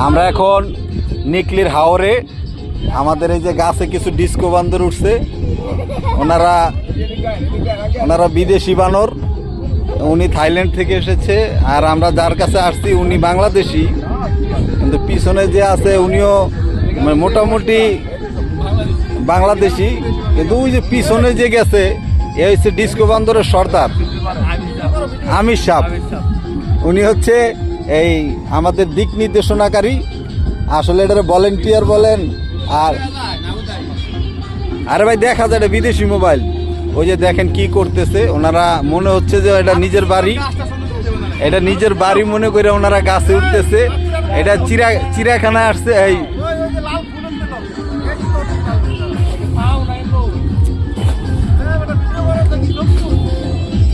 আমরা এখন নিকলির হাওরে আমাদের এই যে গাছে কিছু ডিস্কো বান্দর উঠছে। ওনারা বিদেশি বানর, উনি থাইল্যান্ড থেকে এসেছে, আর আমরা যার কাছে আসছি উনি বাংলাদেশি, কিন্তু পিছনে যে আছে উনিও মোটামুটি বাংলাদেশি, কিন্তু ওই যে পিছনে যে গেছে এ হচ্ছে ডিস্কো বান্দরের সর্দার আমির সাহ। উনি হচ্ছে এই আমাদের দিক নির্দেশনাকারী, আসলে এটা ভলেন্টিয়ার বলেন। আর আরে ভাই দেখা যায় এটা বিদেশি মোবাইল, ওই যে দেখেন কি করতেছে। ওনারা মনে হচ্ছে যে এটা নিজের বাড়ি, এটা নিজের বাড়ি মনে করে ওনারা গাছে উঠতেছে। এটা চিড়িয়াখানায় আসছে। এই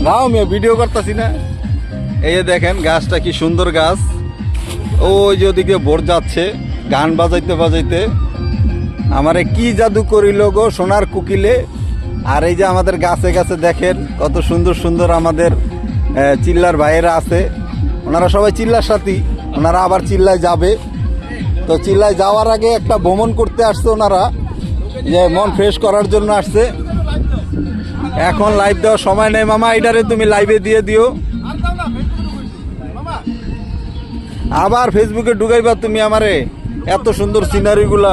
নাও মিয়া ভিডিও করতেছি না। এই যে দেখেন গাছটা কি সুন্দর গাছ। ওই যে ওদিকে ভোর যাচ্ছে গান বাজাইতে বাজাইতে। আমারে কি জাদু করিল গো সোনার কুকিলে। আর এই যে আমাদের গাছে গাছে দেখেন কত সুন্দর সুন্দর আমাদের চিল্লার ভাইয়েরা আছে। ওনারা সবাই চিল্লার সাথী, ওনারা আবার চিল্লায় যাবে। তো চিল্লায় যাওয়ার আগে একটা ভ্রমণ করতে আসছে ওনারা, যে মন ফ্রেশ করার জন্য আসছে। এখন লাইভ দেওয়ার সময় নেই মামা, এটারে তুমি লাইভে দিয়ে দিও, আবার ফেসবুকে ঢুকাইবা তুমি আমারে এত সুন্দর সিনারিগুলা।